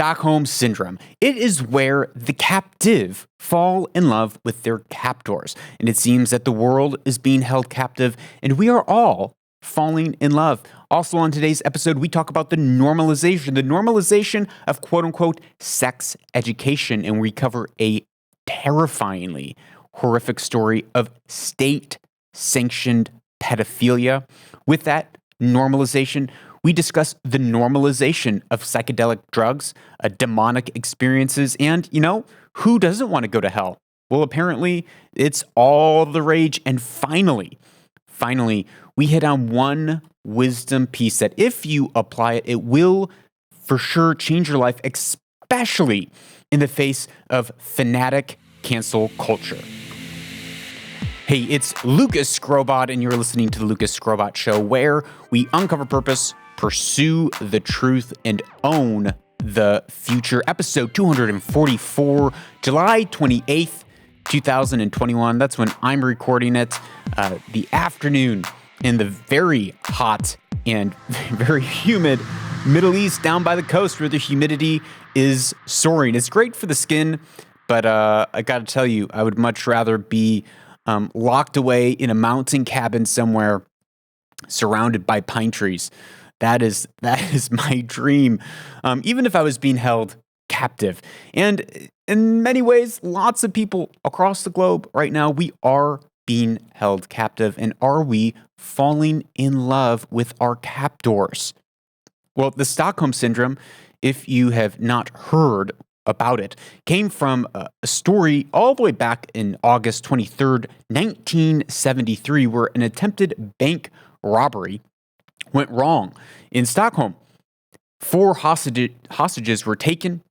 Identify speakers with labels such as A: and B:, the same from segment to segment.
A: Stockholm Syndrome. It is where the captive fall in love with their captors. And it seems that the world is being held captive and we are all falling in love. Also on today's episode, we talk about the normalization of quote unquote sex education. And we cover a terrifyingly horrific story of state sanctioned pedophilia. With that normalization, we discuss the normalization of psychedelic drugs, demonic experiences, and, who doesn't want to go to hell? Well, apparently, it's all the rage. And finally, we hit on one wisdom piece that if you apply it, it will for sure change your life, especially in the face of fanatic cancel culture. Hey, it's Lucas Skrobot, and you're listening to the Lucas Skrobot Show, where we uncover purpose, pursue the truth, and own the future. Episode 244, July 28th, 2021. That's when I'm recording it. The afternoon in the very hot and very humid Middle East, down by the coast where the humidity is soaring. It's great for the skin, but I got to tell you, I would much rather be locked away in a mountain cabin somewhere surrounded by pine trees. That is my dream, even if I was being held captive. And in many ways, lots of people across the globe right now, we are being held captive. And are we falling in love with our captors? Well, the Stockholm Syndrome, if you have not heard about it, came from a story all the way back in August 23rd, 1973, where an attempted bank robbery went wrong in Stockholm. 4 hostages were taken,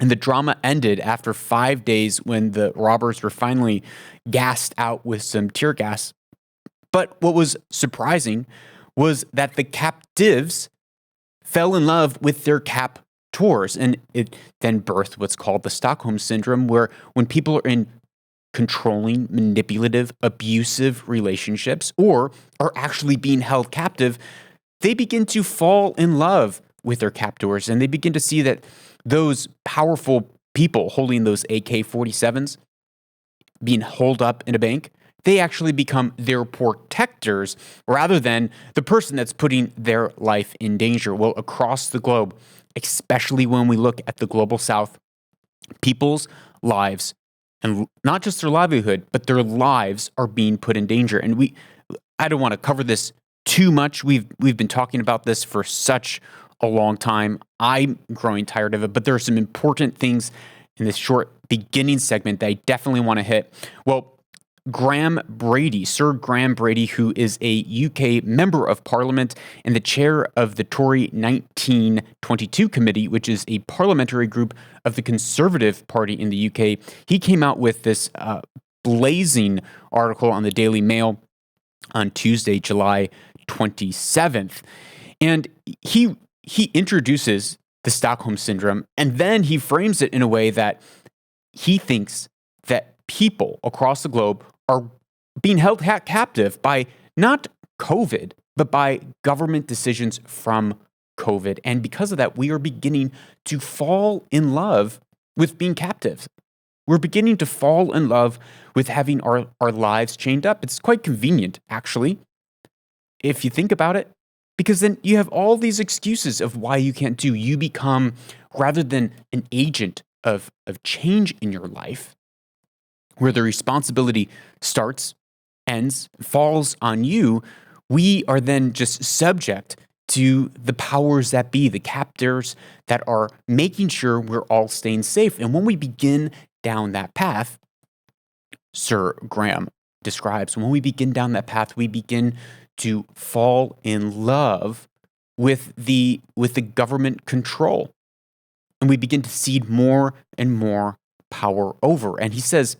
A: and the drama ended after 5 days when the robbers were finally gassed out with some tear gas. But what was surprising was that the captives fell in love with their captors, and it then birthed what's called the Stockholm Syndrome, where when people are in controlling, manipulative, abusive relationships or are actually being held captive, they begin to fall in love with their captors, and they begin to see that those powerful people holding those AK-47s being holed up in a bank, they actually become their protectors rather than the person that's putting their life in danger. Well, across the globe, especially when we look at the global south, people's lives, and not just their livelihood, but their lives are being put in danger. And I don't want to cover this too much. We've been talking about this for such a long time. I'm growing tired of it, but there are some important things in this short beginning segment that I definitely want to hit. Well, Sir Graham Brady, who is a UK Member of Parliament and the chair of the Tory 1922 Committee, which is a parliamentary group of the Conservative Party in the UK, he came out with this blazing article on the Daily Mail on Tuesday, July 27th. And he introduces the Stockholm Syndrome, and then he frames it in a way that he thinks that people across the globe are being held captive by not COVID, but by government decisions from COVID. And because of that, we are beginning to fall in love with being captives. We're beginning to fall in love with having our lives chained up. It's quite convenient, actually, if you think about it, because then you have all these excuses of why you can't do. You become, rather than an agent of change in your life, where the responsibility starts, ends, falls on you, we are then just subject to the powers that be, the captors that are making sure we're all staying safe. And when we begin down that path, Sir Graham describes, when we begin down that path, we begin to fall in love with the government control. And we begin to cede more and more power over. And he says,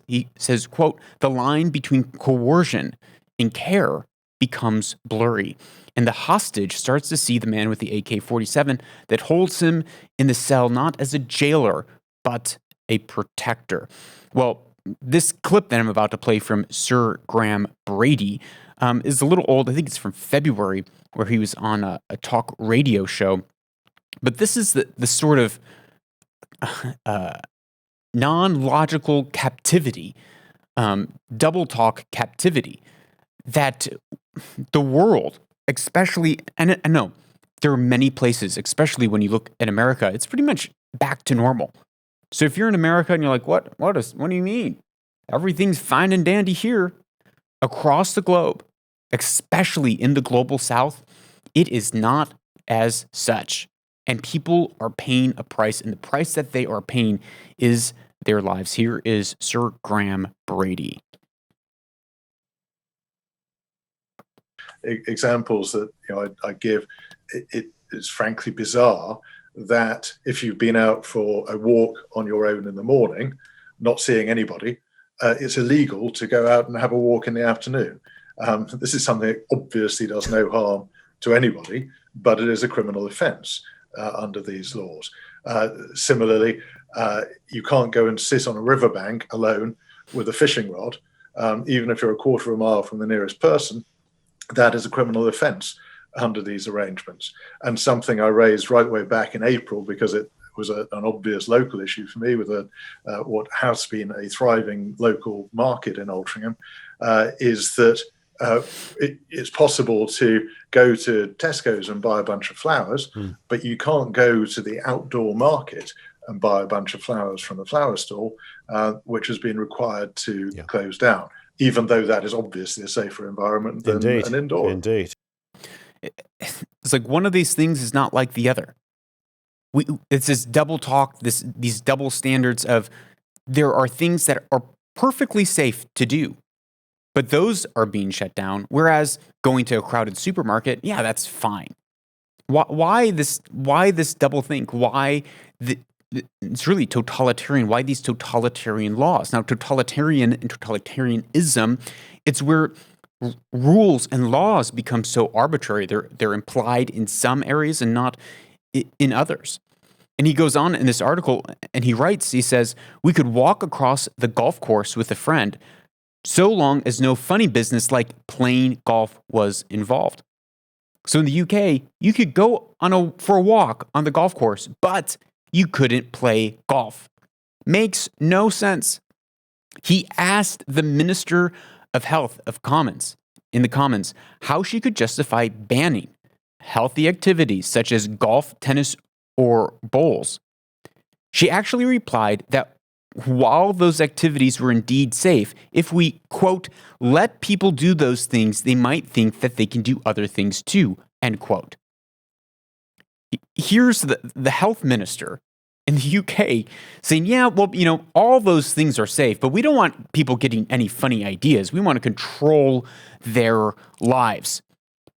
A: quote, the line between coercion and care becomes blurry. And the hostage starts to see the man with the AK-47 that holds him in the cell not as a jailer, but a protector. Well, this clip that I'm about to play from Sir Graham Brady is a little old. I think it's from February, where he was on a talk radio show. But this is the sort of non-logical captivity, double talk captivity, that the world, especially, and I know there are many places, especially when you look at America, it's pretty much back to normal. So if you're in America and you're like, what do you mean? Everything's fine and dandy here. Across the globe, especially in the global south, it is not as such. And people are paying a price, and the price that they are paying is their lives. Here is Sir Graham Brady.
B: Examples that I give, it is frankly bizarre that if you've been out for a walk on your own in the morning, not seeing anybody, it's illegal to go out and have a walk in the afternoon. This is something that obviously does no harm to anybody, but it is a criminal offence under these laws. Similarly, you can't go and sit on a riverbank alone with a fishing rod, even if you're a quarter of a mile from the nearest person. That is a criminal offence under these arrangements. And something I raised right way back in April, because it was an obvious local issue for me with what has been a thriving local market in Altrincham, is that it's possible to go to Tesco's and buy a bunch of flowers, but you can't go to the outdoor market and buy a bunch of flowers from the flower stall, which has been required to close down, even though that is obviously a safer environment than an indoor.
C: Indeed.
A: It's like one of these things is not like the other. It's this double talk, these double standards of there are things that are perfectly safe to do, but those are being shut down. Whereas going to a crowded supermarket, yeah, that's fine. Why this double think? Why it's really totalitarian. Why these totalitarian laws? Now, totalitarian and totalitarianism, it's where rules and laws become so arbitrary. They're implied in some areas and not in others. And he goes on in this article and he writes, he says, we could walk across the golf course with a friend so long as no funny business like playing golf was involved. So in the UK, you could go for a walk on the golf course, but you couldn't play golf. Makes no sense. He asked the Minister of Health in the Commons how she could justify banning healthy activities such as golf, tennis, or bowls. She actually replied that while those activities were indeed safe, if we, quote, let people do those things, they might think that they can do other things too, end quote. Here's the health minister in the UK saying, yeah, well, all those things are safe, but we don't want people getting any funny ideas. We want to control their lives.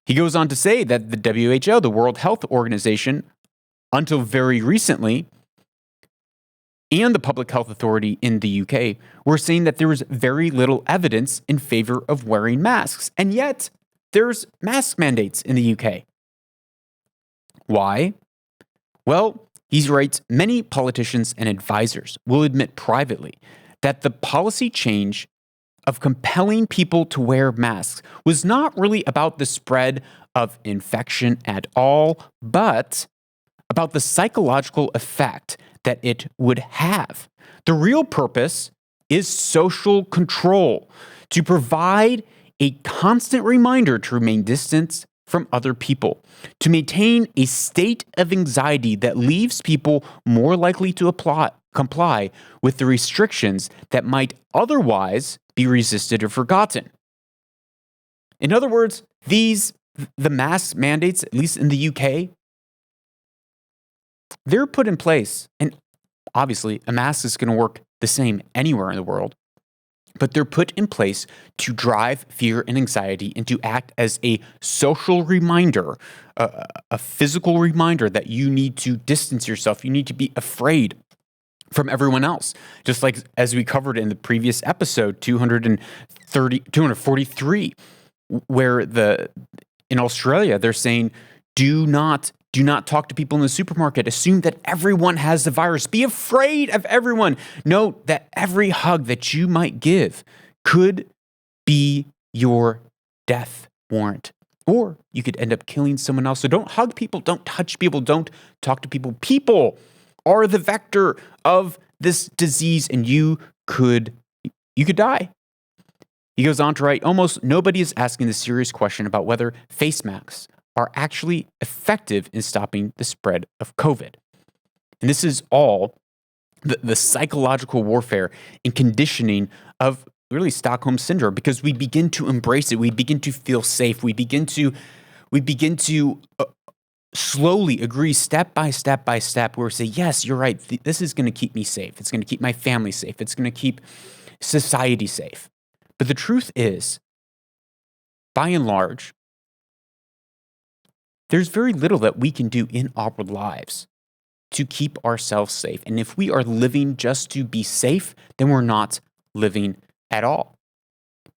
A: He goes on to say that the WHO, the World Health Organization, until very recently, and the Public Health Authority in the UK were saying that there was very little evidence in favor of wearing masks. And yet, there's mask mandates in the UK. Why? Well, he writes, many politicians and advisors will admit privately that the policy change of compelling people to wear masks was not really about the spread of infection at all, but about the psychological effect that it would have. The real purpose is social control, to provide a constant reminder to remain distant from other people, to maintain a state of anxiety that leaves people more likely to comply with the restrictions that might otherwise be resisted or forgotten. In other words, the mask mandates, at least in the UK, they're put in place, and obviously a mask is going to work the same anywhere in the world, but they're put in place to drive fear and anxiety and to act as a social reminder, a physical reminder that you need to distance yourself. You need to be afraid from everyone else. Just like as we covered in the previous episode, 243, where in Australia, they're saying, do not talk to people in the supermarket. Assume that everyone has the virus. Be afraid of everyone. Note that every hug that you might give could be your death warrant. Or you could end up killing someone else. So don't hug people. Don't touch people. Don't talk to people. People are the vector of this disease, and you could die. He goes on to write, almost nobody is asking the serious question about whether face masks are actually effective in stopping the spread of COVID. And this is all the psychological warfare and conditioning of really Stockholm Syndrome, because we begin to embrace it. We begin to feel safe. We begin to slowly agree step by step by step where we say, yes, you're right. This is going to keep me safe. It's going to keep my family safe. It's going to keep society safe. But the truth is, by and large, there's very little that we can do in our lives to keep ourselves safe. And if we are living just to be safe, then we're not living at all.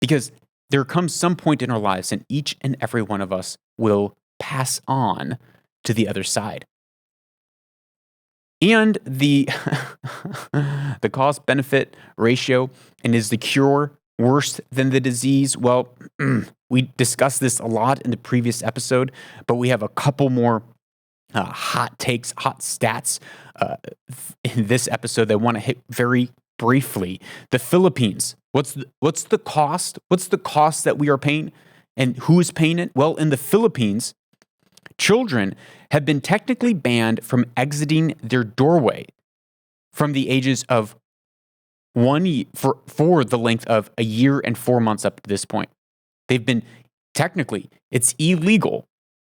A: Because there comes some point in our lives and each and every one of us will pass on to the other side. And the the cost-benefit ratio, and is the cure worse than the disease? Well, we discussed this a lot in the previous episode, but we have a couple more hot takes, hot stats in this episode that I want to hit very briefly. The Philippines. What's the cost? What's the cost that we are paying, and who is paying it? Well, in the Philippines, children have been technically banned from exiting their doorway from the ages of 1 year for the length of a year and 4 months up to this point. They've been technically, it's illegal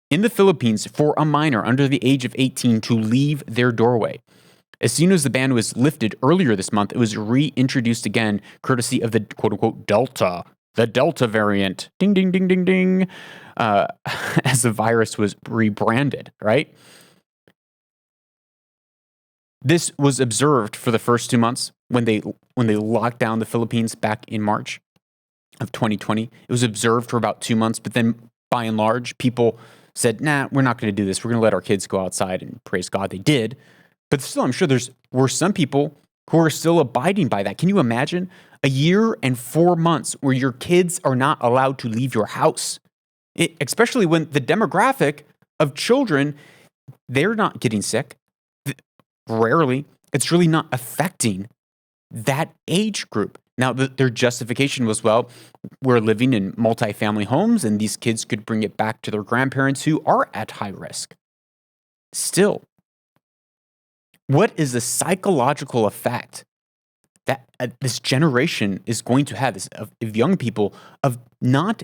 A: in the Philippines for a minor under the age of 18 to leave their doorway. As soon as the ban was lifted earlier this month, it was reintroduced again, courtesy of the quote-unquote Delta, the Delta variant, ding, ding, ding, ding, ding, as the virus was rebranded, right? This was observed for the first 2 months when they locked down the Philippines back in March of 2020. It was observed for about 2 months, but then by and large, people said, nah, we're not going to do this. We're going to let our kids go outside, and praise God, they did. But still, I'm sure were some people who are still abiding by that. Can you imagine a year and 4 months where your kids are not allowed to leave your house? Especially when the demographic of children, they're not getting sick. Rarely. It's really not affecting that age group. Now, their justification was, well, we're living in multifamily homes, and these kids could bring it back to their grandparents who are at high risk. Still, what is the psychological effect that this generation is going to have, of young people, of not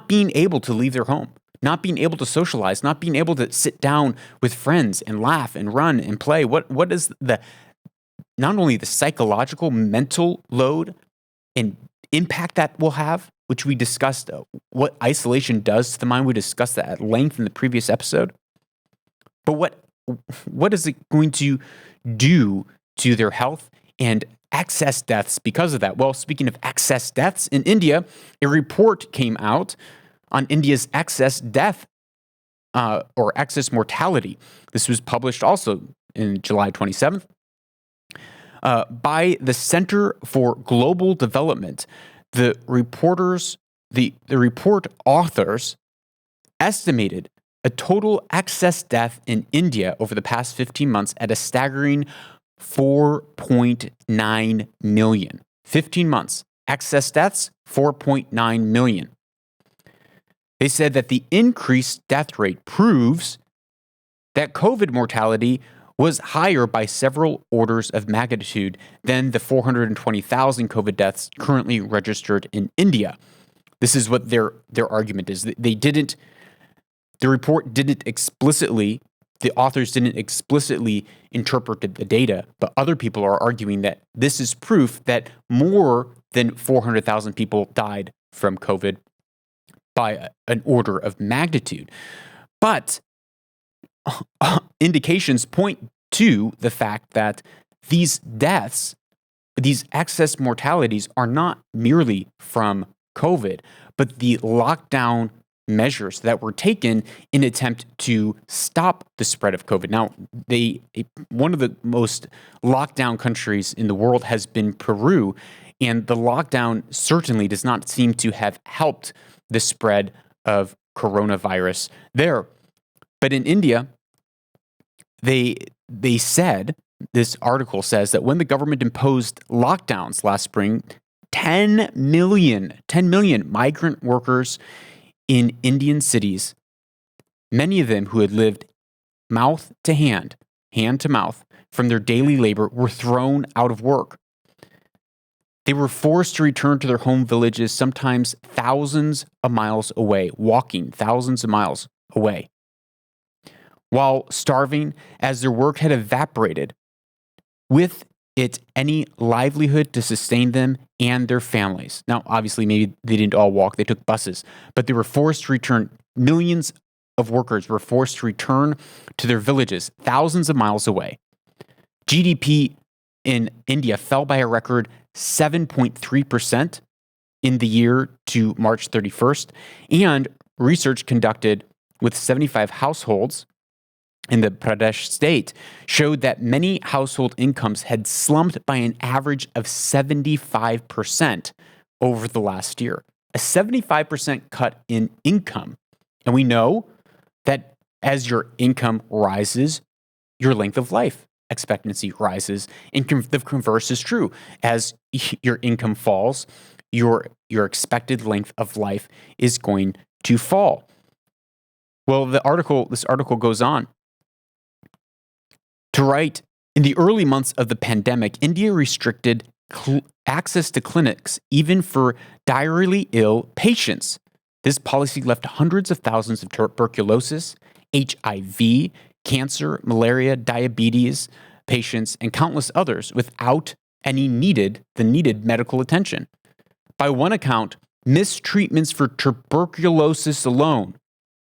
A: being able to leave their home, not being able to socialize, not being able to sit down with friends and laugh and run and play? What is not only the psychological, mental load and impact that will have, which we discussed, what isolation does to the mind. We discussed that at length in the previous episode. But what is it going to do to their health and excess deaths because of that? Well, speaking of excess deaths, in India, a report came out on India's excess death or excess mortality. This was published also in July 27th. By the Center for Global Development. The report authors estimated a total excess death in India over the past 15 months at a staggering 4.9 million. 15 months, excess deaths, 4.9 million. They said that the increased death rate proves that COVID mortality was higher by several orders of magnitude than the 420,000 COVID deaths currently registered in India. This is what their argument is. The report didn't explicitly, the authors didn't explicitly interpret the data, but other people are arguing that this is proof that more than 400,000 people died from COVID by an order of magnitude. But indications point to the fact that these deaths, these excess mortalities, are not merely from COVID, but the lockdown measures that were taken in attempt to stop the spread of COVID. Now, one of the most lockdown countries in the world has been Peru, and the lockdown certainly does not seem to have helped the spread of coronavirus there. But in India, They said, this article says that when the government imposed lockdowns last spring, 10 million migrant workers in Indian cities, many of them who had lived mouth to hand to mouth from their daily labor, were thrown out of work. They were forced to return to their home villages, sometimes thousands of miles away, walking thousands of miles away, while starving as their work had evaporated with it any livelihood to sustain them and their families. Now, obviously, maybe they didn't all walk, they took buses, but they were forced to return. Millions of workers were forced to return to their villages thousands of miles away. GDP in India fell by a record 7.3% in the year to March 31st, and research conducted with 75 households in the Pradesh state showed that many household incomes had slumped by an average of 75% over the last year. A 75% cut in income. And we know that as your income rises, your length of life expectancy rises, and the converse is true. As your income falls, your expected length of life is going to fall. Well, this article goes on to write, in the early months of the pandemic, India restricted access to clinics even for direly ill patients. This policy left hundreds of thousands of tuberculosis, HIV, cancer, malaria, diabetes patients, and countless others without the needed medical attention. By one account, missed treatments for tuberculosis alone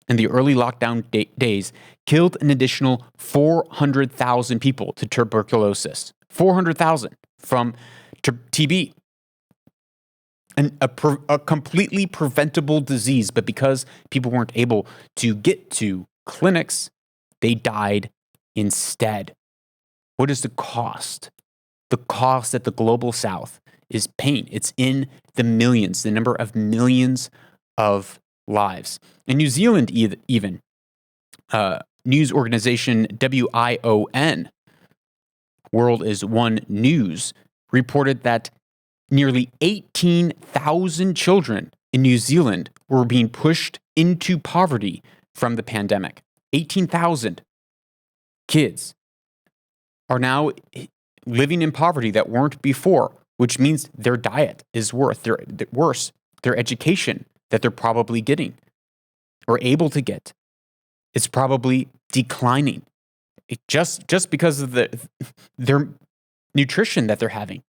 A: in the early lockdown days killed an additional 400,000 people to tuberculosis. 400,000 from TB. A completely preventable disease, but because people weren't able to get to clinics, they died instead. What is the cost? The cost at the global south is pain. It's in the millions, the number of millions of lives. In New Zealand, even, news organization WION, World is One News, reported that nearly 18,000 children in New Zealand were being pushed into poverty from the pandemic. 18,000 kids are now living in poverty that weren't before, which means their diet is worse. Their education that they're probably getting or able to get, it's probably declining. Just because of their nutrition that they're having.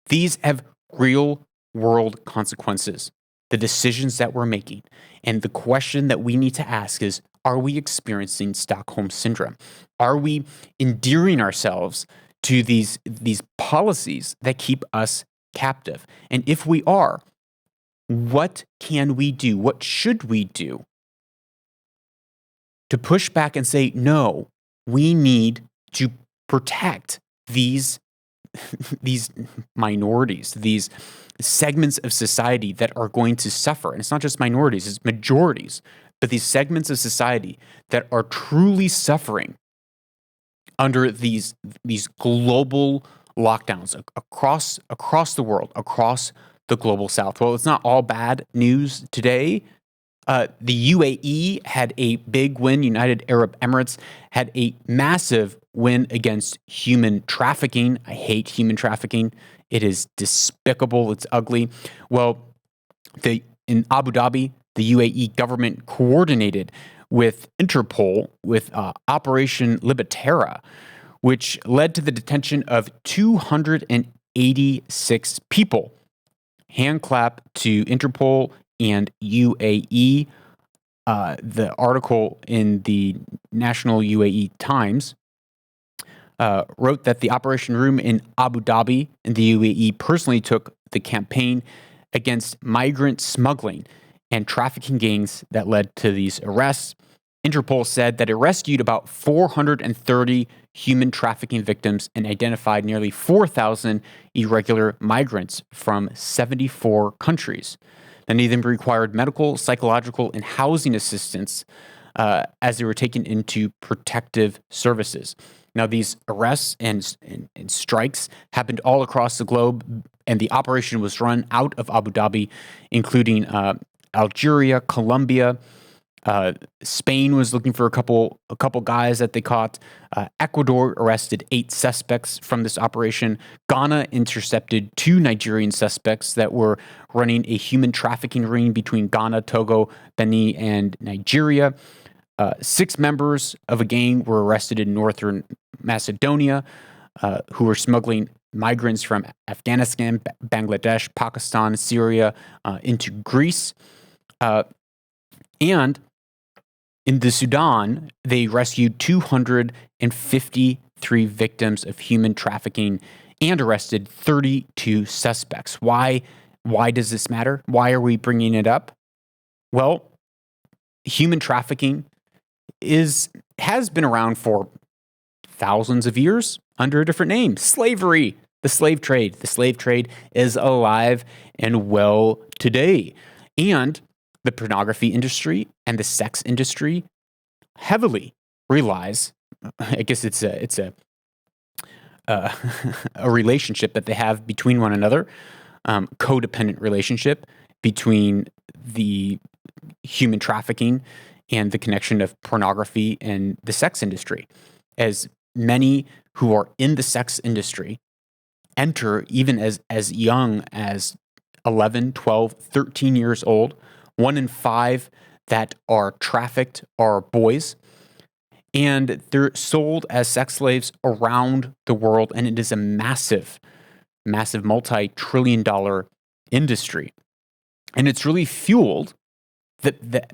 A: These have real world consequences, the decisions that we're making. And the question that we need to ask is, are we experiencing Stockholm Syndrome? Are we endearing ourselves to these policies that keep us captive? And if we are, what can we do? What should we do to push back and say, no, we need to protect these minorities, these segments of society that are going to suffer? And it's not just minorities, it's majorities, but these segments of society that are truly suffering under these global lockdowns across the world, across the global south. Well, it's not all bad news today. The UAE had a big win. United Arab Emirates had a massive win against human trafficking. I hate human trafficking. It is despicable. It's ugly. Well, in Abu Dhabi, the UAE government coordinated with Interpol with Operation Libetera, which led to the detention of 286 people. Hand clap to Interpol and UAE. The article in the National UAE Times wrote that the operation room in Abu Dhabi and the UAE personally took the campaign against migrant smuggling and trafficking gangs that led to these arrests. Interpol said that it rescued about 430 human trafficking victims and identified nearly 4,000 irregular migrants from 74 countries. Many of them required medical, psychological, and housing assistance as they were taken into protective services. Now, these arrests and strikes happened all across the globe, and the operation was run out of Abu Dhabi, including Algeria, Colombia. Spain was looking for a couple guys that they caught. Ecuador arrested 8 suspects from this operation. Ghana intercepted 2 Nigerian suspects that were running a human trafficking ring between Ghana, Togo, Benin, and Nigeria. 6 members of a gang were arrested in northern Macedonia, who were smuggling migrants from Afghanistan, Bangladesh, Pakistan, Syria into Greece. And in the Sudan, they rescued 253 victims of human trafficking and arrested 32 suspects. Why does this matter? Why are we bringing it up? Well, human trafficking has been around for thousands of years under a different name. Slavery, the slave trade. The slave trade is alive and well today. And the pornography industry and the sex industry heavily relies, I guess it's a relationship that they have between one another, codependent relationship between the human trafficking and the connection of pornography and the sex industry. As many who are in the sex industry enter even as young as 11, 12, 13 years old. 1 in 5 that are trafficked are boys. And they're sold as sex slaves around the world. And it is a massive, massive multi-trillion-dollar industry. And it's really fueled, the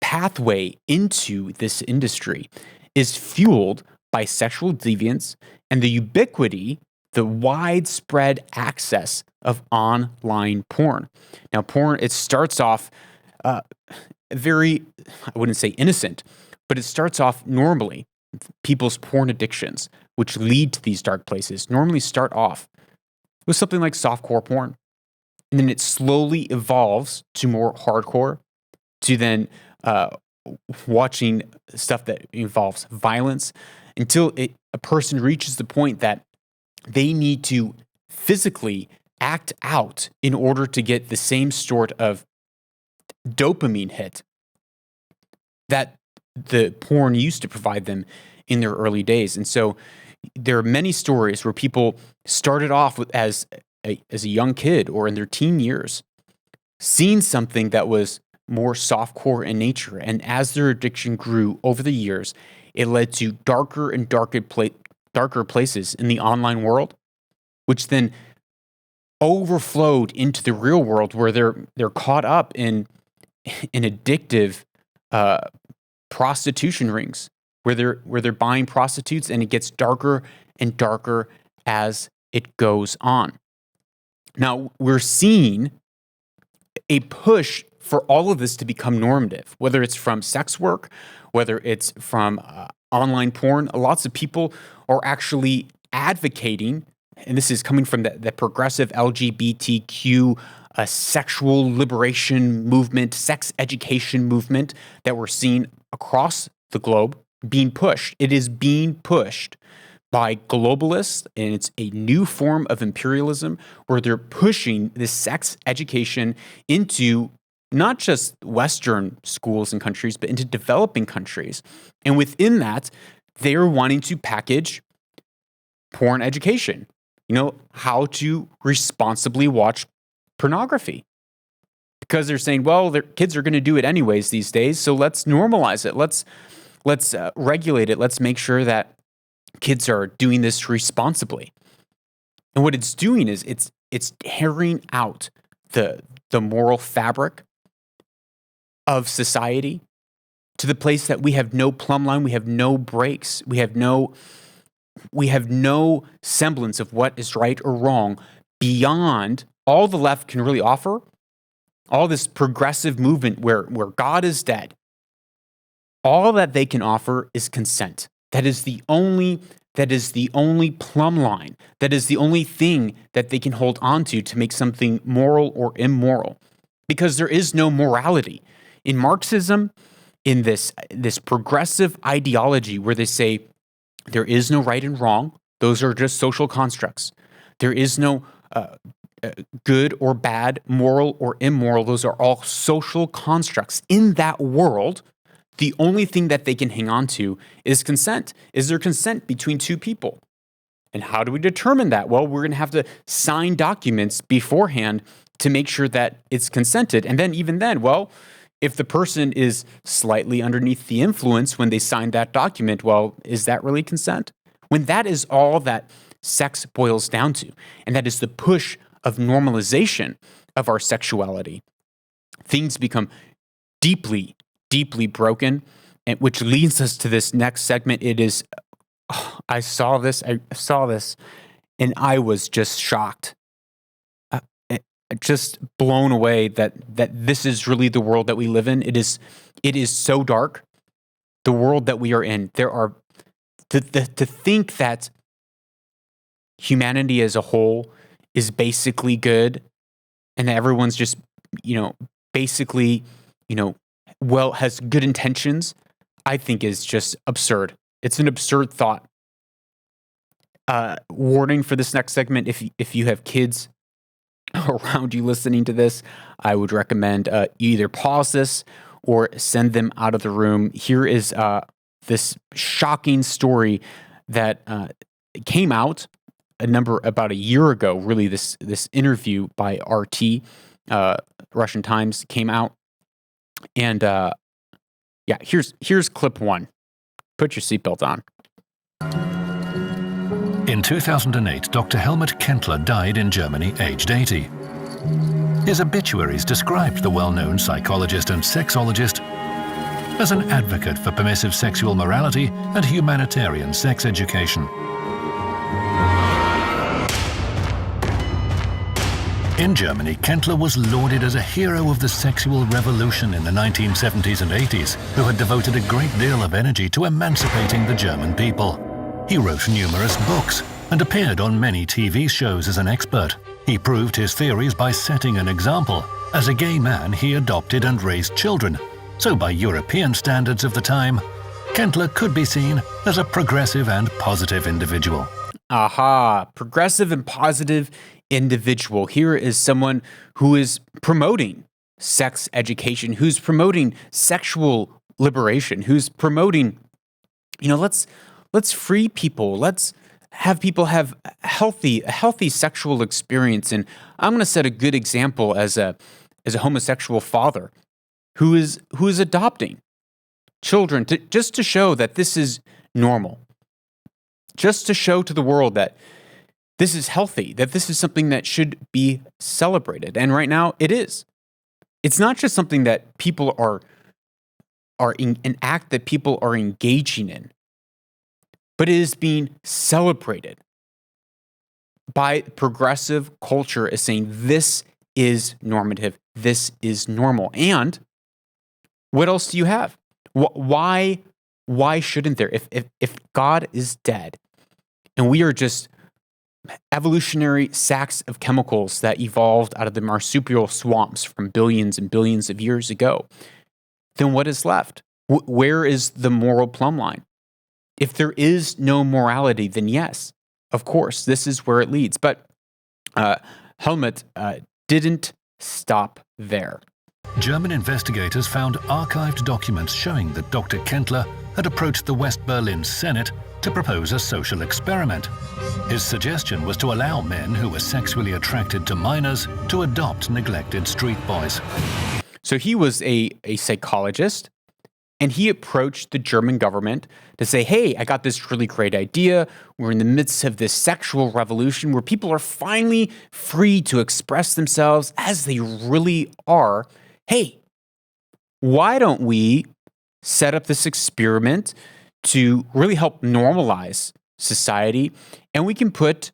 A: pathway into this industry is fueled by sexual deviance and the ubiquity, the widespread access of online porn. Now, porn, it starts off very, I wouldn't say innocent, but it starts off normally. People's porn addictions, which lead to these dark places, normally start off with something like softcore porn. And then it slowly evolves to more hardcore, to then watching stuff that involves violence, until a person reaches the point that they need to physically act out in order to get the same sort of dopamine hit that the porn used to provide them in their early days. And so there are many stories where people started off as a young kid or in their teen years, seeing something that was more softcore in nature. And as their addiction grew over the years, it led to darker and darker places in the online world, which then overflowed into the real world, where they're caught up in addictive prostitution rings, where they're buying prostitutes, and it gets darker and darker as it goes on. Now, we're seeing a push for all of this to become normative, whether it's from sex work, whether it's from online porn. Lots of people are actually advocating, and this is coming from the progressive LGBTQ sexual liberation movement, sex education movement that we're seeing across the globe being pushed. It is being pushed by globalists, and it's a new form of imperialism where they're pushing this sex education into not just Western schools and countries, but into developing countries. And within that, they're wanting to package porn education. How to responsibly watch pornography. Because they're saying, well, their kids are going to do it anyways these days, so let's normalize it. Let's regulate it. Let's make sure that kids are doing this responsibly. And what it's doing is it's tearing out the moral fabric of society to the place that we have no plumb line, we have no brakes, we have no semblance of what is right or wrong beyond all the left can really offer. All this progressive movement where God is dead, all that they can offer is consent. That is the only plumb line. That is the only thing that they can hold on to make something moral or immoral. Because there is no morality. In Marxism, in this progressive ideology where they say there is no right and wrong. Those are just social constructs. There is no good or bad, moral or immoral. Those are all social constructs. In that world, the only thing that they can hang on to is consent. Is there consent between two people? And how do we determine that? Well, we're going to have to sign documents beforehand to make sure that it's consented. And then even then, well, if the person is slightly underneath the influence when they sign that document, well, is that really consent? When that is all that sex boils down to, and that is the push of normalization of our sexuality, things become deeply, deeply broken, and which leads us to this next segment. It is, I saw this, and I was just shocked. Just blown away that this is really the world that we live in. It is so dark, the world that we are in. There are to think that humanity as a whole is basically good, and that everyone's just basically well has good intentions. I think is just absurd. It's an absurd thought. Warning for this next segment: if you have kids around you listening to this, I would recommend either pause this or send them out of the room. Here is this shocking story that came out about a year ago. Really, this interview by RT, Russian Times, came out, and here's clip one. Put your seatbelt on.
C: In 2008, Dr. Helmut Kentler died in Germany, aged 80. His obituaries described the well-known psychologist and sexologist as an advocate for permissive sexual morality and humanitarian sex education. In Germany, Kentler was lauded as a hero of the sexual revolution in the 1970s and 80s, who had devoted a great deal of energy to emancipating the German people. He wrote numerous books and appeared on many TV shows as an expert. He proved his theories by setting an example. As a gay man, he adopted and raised children. So by European standards of the time, Kentler could be seen as a progressive and positive individual.
A: Aha, progressive and positive individual. Here is someone who is promoting sex education, who's promoting sexual liberation, who's promoting, let's free people. Let's have people have a healthy sexual experience. And I'm going to set a good example as a homosexual father who is adopting children just to show that this is normal, just to show to the world that this is healthy, that this is something that should be celebrated. And right now it is. It's not just something that people are an act that people are engaging in, but it is being celebrated by progressive culture as saying this is normative, this is normal. And what else do you have? Why shouldn't there? If God is dead and we are just evolutionary sacks of chemicals that evolved out of the marsupial swamps from billions and billions of years ago, then what is left? Where is the moral plumb line? If there is no morality, then yes, of course, this is where it leads. But Helmut didn't stop there.
C: German investigators found archived documents showing that Dr. Kentler had approached the West Berlin Senate to propose a social experiment. His suggestion was to allow men who were sexually attracted to minors to adopt neglected street boys.
A: So he was a psychologist, and he approached the German government to say, hey, I got this really great idea. We're in the midst of this sexual revolution where people are finally free to express themselves as they really are. Hey, why don't we set up this experiment to really help normalize society, and we can put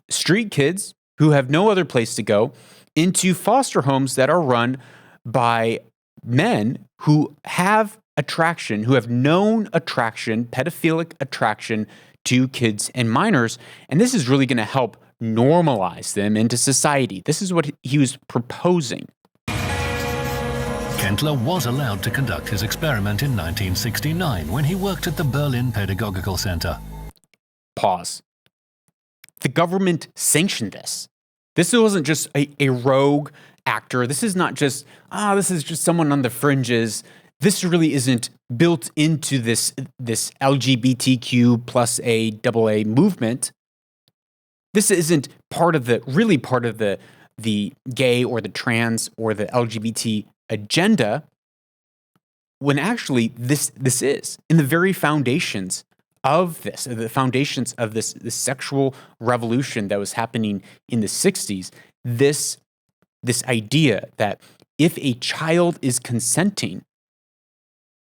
A: street kids who have no other place to go into foster homes that are run by men who have attraction, who have known attraction, pedophilic attraction to kids and minors. And this is really going to help normalize them into society. This is what he was proposing.
C: Kentler was allowed to conduct his experiment in 1969 when he worked at the Berlin Pedagogical Center.
A: Pause. The government sanctioned this. This wasn't just a rogue actor. This is not just, this is just someone on the fringes. This really isn't built into this LGBTQ plus AA movement. This isn't part of the gay or the trans or the LGBT agenda, when actually this is in the very foundations of this, this sexual revolution that was happening in the 60s, this idea that if a child is consenting,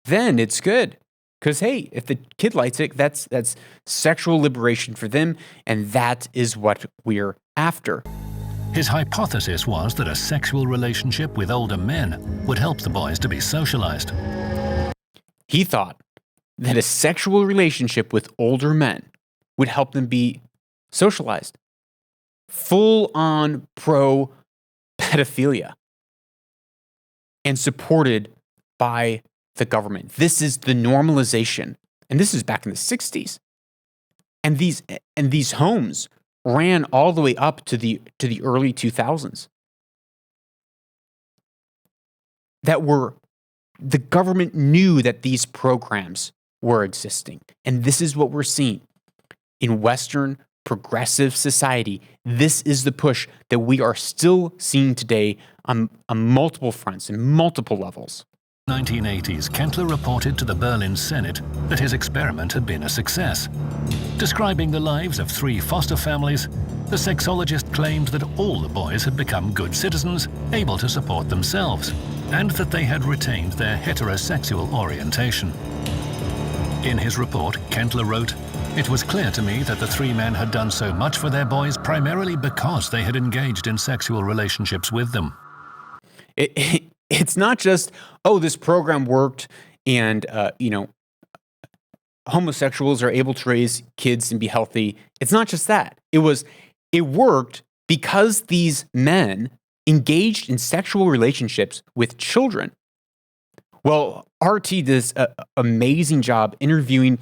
A: then it's good. Because, hey, if the kid likes it, that's sexual liberation for them, and that is what we're after.
C: His hypothesis was that a sexual relationship with older men would help the boys to be socialized.
A: He thought that a sexual relationship with older men would help them be socialized. Full-on pro-pedophilia. And supported by the government. This is the normalization. And this is back in the 60s. And these homes ran all the way up to the early 2000s. The government knew that these programs were existing. And this is what we're seeing in Western progressive society. This is the push that we are still seeing today on multiple fronts and multiple levels.
C: 1980s, Kentler reported to the Berlin Senate that his experiment had been a success. Describing the lives of 3 foster families, the sexologist claimed that all the boys had become good citizens, able to support themselves, and that they had retained their heterosexual orientation. In his report, Kentler wrote, "It was clear to me that the 3 men had done so much for their boys primarily because they had engaged in sexual relationships with them."
A: It's not just, this program worked and, homosexuals are able to raise kids and be healthy. It's not just that. It worked because these men engaged in sexual relationships with children. Well, RT does an amazing job interviewing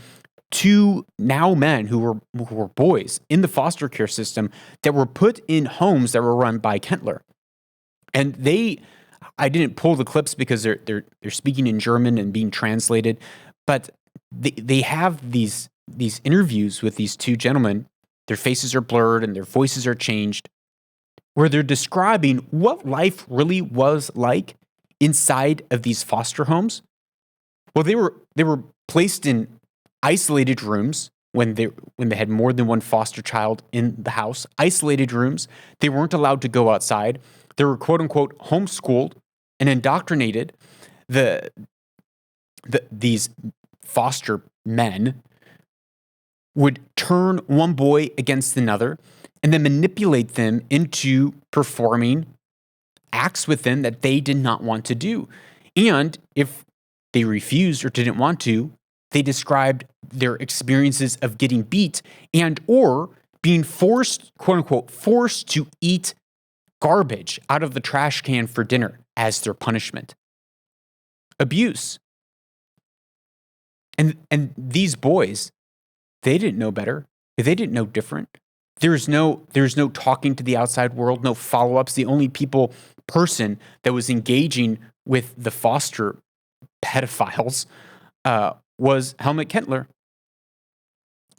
A: 2 now men who were boys in the foster care system that were put in homes that were run by Kentler. And I didn't pull the clips because they're speaking in German and being translated, but they have these interviews with these 2 gentlemen. Their faces are blurred and their voices are changed, where they're describing what life really was like inside of these foster homes. Well, they were placed in isolated rooms when they had more than one foster child in the house. Isolated rooms. They weren't allowed to go outside. They were quote unquote homeschooled and indoctrinated. These foster men would turn one boy against another and then manipulate them into performing acts with them that they did not want to do. And if they refused or didn't want to, they described their experiences of getting beat and or being forced, quote unquote, forced to eat garbage out of the trash can for dinner as their punishment. Abuse. And these boys, they didn't know better. They didn't know different. There's no talking to the outside world, no follow-ups. The only person that was engaging with the foster pedophiles was Helmut Kentler,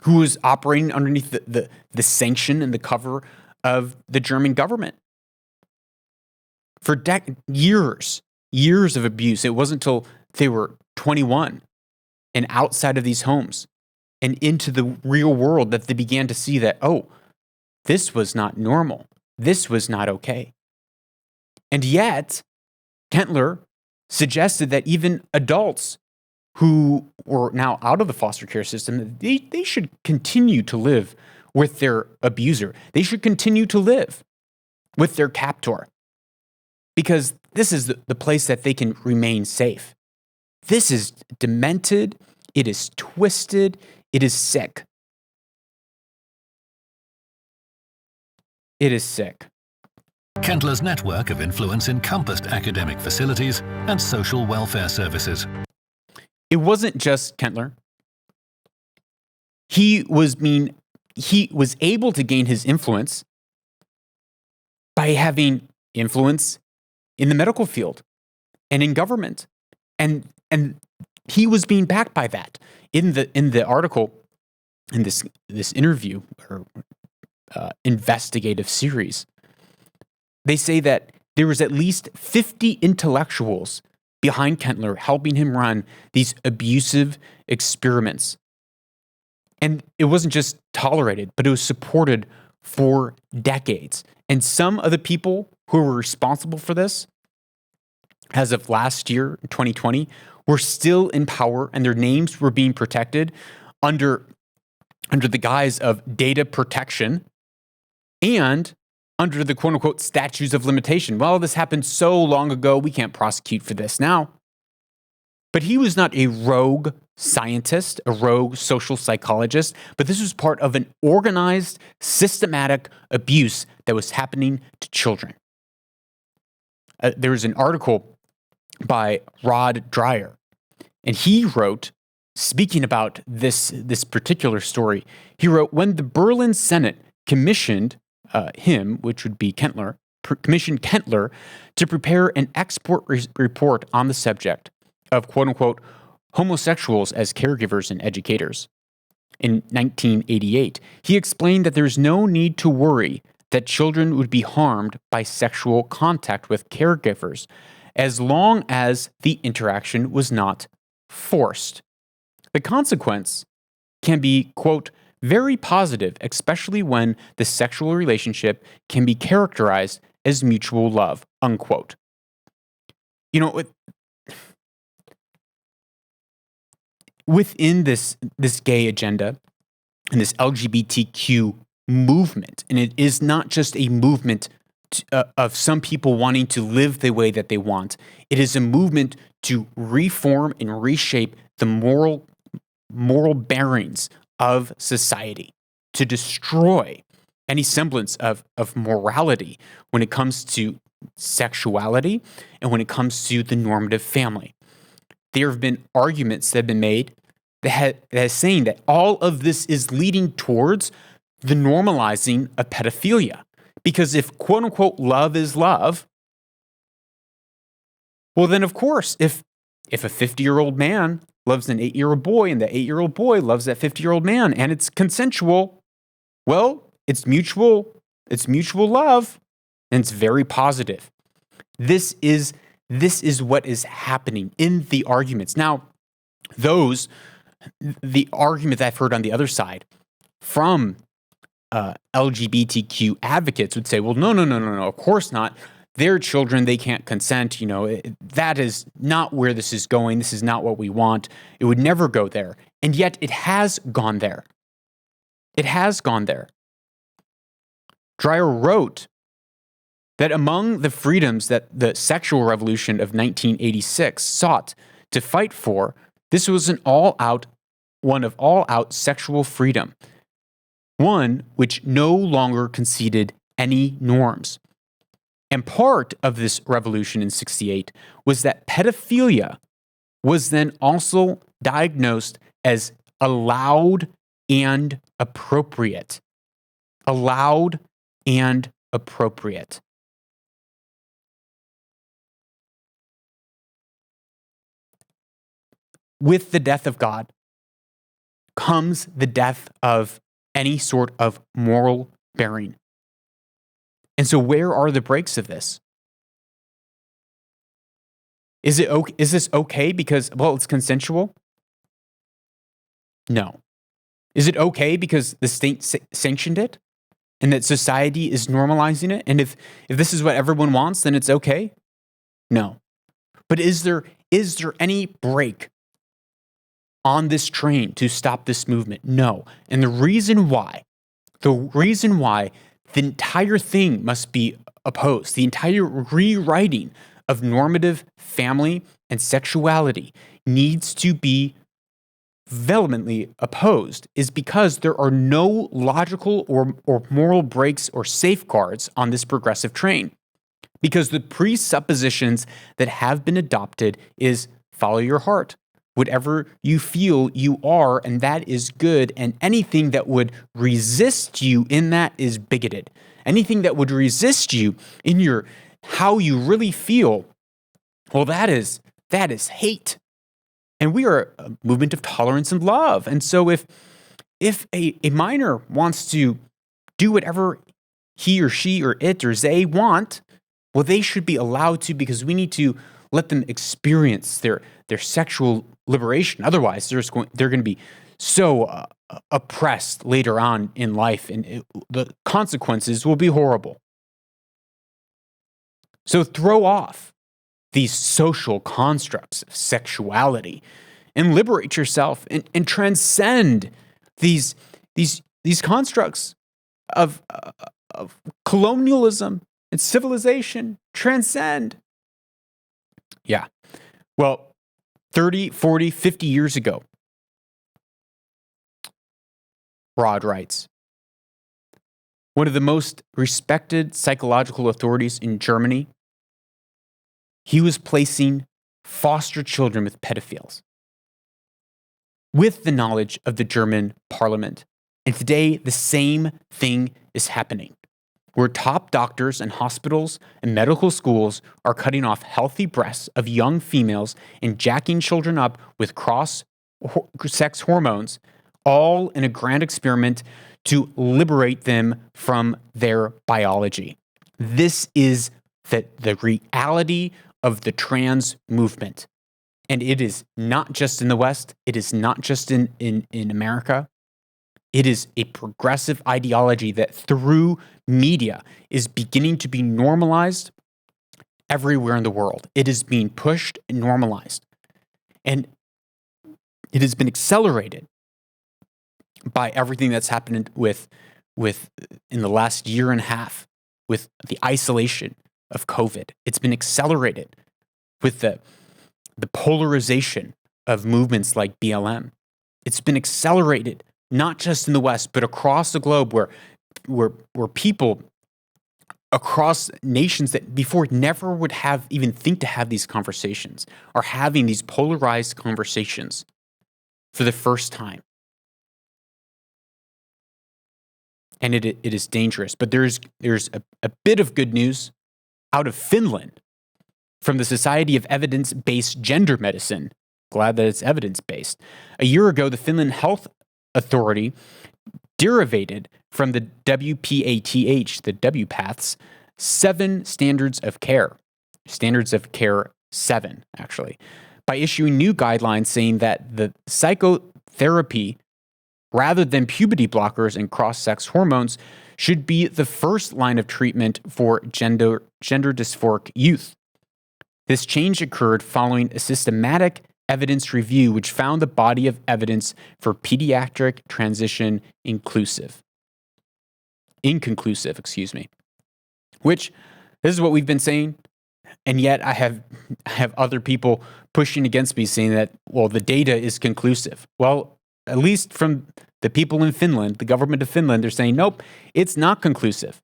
A: who was operating underneath the sanction and the cover of the German government. For years of abuse. It wasn't until they were 21 and outside of these homes and into the real world that they began to see that, this was not normal. This was not okay. And yet, Kentler suggested that even adults who were now out of the foster care system, they should continue to live with their abuser. They should continue to live with their captor, because this is the place that they can remain safe. This is demented. It is twisted. It is sick. It is sick.
C: Kentler's network of influence encompassed academic facilities and social welfare services.
A: It wasn't just Kentler. He was able to gain his influence by having influence in the medical field and in government. And he was being backed by that. In the article, in this interview or investigative series, they say that there was at least 50 intellectuals behind Kentler helping him run these abusive experiments. And it wasn't just tolerated, but it was supported for decades. And some of the people who were responsible for this, as of last year, 2020, were still in power, and their names were being protected under the guise of data protection and under the quote-unquote statutes of limitation. Well, this happened so long ago, we can't prosecute for this now. But he was not a rogue scientist, a rogue social psychologist, but this was part of an organized, systematic abuse that was happening to children. There was an article by Rod Dreyer, and he wrote, speaking about this particular story, he wrote, when the Berlin Senate commissioned him, which would be Kentler, commissioned Kentler to prepare an expert report on the subject of quote-unquote homosexuals as caregivers and educators. In 1988, he explained that there's no need to worry that children would be harmed by sexual contact with caregivers as long as the interaction was not forced. The consequence can be, quote, very positive, especially when the sexual relationship can be characterized as mutual love, unquote. You know, within this gay agenda and this LGBTQ movement, and it is not just a movement of some people wanting to live the way that they want. It is a movement to reform and reshape the moral bearings of society, to destroy any semblance of morality when it comes to sexuality and when it comes to the normative family. There have been arguments that have been made that is saying that all of this is leading towards the normalizing of pedophilia. Because if quote-unquote love is love, well then of course, if a 50-year-old man loves an 8-year-old boy and the 8-year-old boy loves that 50-year-old man and it's consensual, well, it's mutual love and it's very positive. This is what is happening in the arguments. Now, the argument that I've heard on the other side from LGBTQ advocates would say, well, no, of course not. They're children, they can't consent. That is not where this is going. This is not what we want. It would never go there. And yet it has gone there. It has gone there. Dreyer wrote that among the freedoms that the sexual revolution of 1986 sought to fight for, this was one of all-out sexual freedom, one which no longer conceded any norms. And part of this revolution in 1968 was that pedophilia was then also diagnosed as allowed and appropriate. Allowed and appropriate. With the death of God comes the death of any sort of moral bearing. And so where are the breaks of this? Is this okay because, well, it's consensual? No. Is it okay because the state sanctioned it and that society is normalizing it? And if this is what everyone wants, then it's okay? No. But is there any break on this train to stop this movement? No. And the reason why the entire thing must be opposed, the entire rewriting of normative family and sexuality needs to be vehemently opposed, is because there are no logical or moral breaks or safeguards on this progressive train. because the presuppositions that have been adopted is follow your heart. Whatever you feel, you are, and that is good. And anything that would resist you in that is bigoted. Anything that would resist you in your how you really feel, well, that is hate. And we are a movement of tolerance and love. And so if a minor wants to do whatever he or she or it or they want, well, they should be allowed to, because we need to let them experience their sexual liberation. Otherwise, they're going to be so oppressed later on in life, and the consequences will be horrible. So throw off these social constructs of sexuality and liberate yourself and transcend these constructs of colonialism and civilization. Transcend. Yeah. Well, 30, 40, 50 years ago, Rod writes, one of the most respected psychological authorities in Germany, he was placing foster children with pedophiles with the knowledge of the German parliament. And today, the same thing is happening, where top doctors and hospitals and medical schools are cutting off healthy breasts of young females and jacking children up with cross-sex hormones, all in a grand experiment to liberate them from their biology. This is the reality of the trans movement. And it is not just in the West. It is not just in America. It is a progressive ideology that through media is beginning to be normalized everywhere in the world. It is being pushed and normalized. And it has been accelerated by everything that's happened with in the last year and a half with the isolation of COVID. It's been accelerated with the polarization of movements like BLM. It's been accelerated not just in the West, but across the globe, where people across nations that before never would have even think to have these conversations are having these polarized conversations for the first time. And it is dangerous. But there's a bit of good news out of Finland from the Society of Evidence-Based Gender Medicine. Glad that it's evidence-based. A year ago, the Finland Health Authority derivated from the WPATH, the WPATH's 7 standards of care. Standards of care 7, actually, by issuing new guidelines saying that the psychotherapy, rather than puberty blockers and cross-sex hormones, should be the first line of treatment for gender dysphoric youth. This change occurred following a systematic evidence review which found the body of evidence for pediatric transition inconclusive, which this is what we've been saying. And yet I have other people pushing against me saying that, well, the data is conclusive. Well, at least from the people in Finland, the government of Finland, they're saying, nope, it's not conclusive.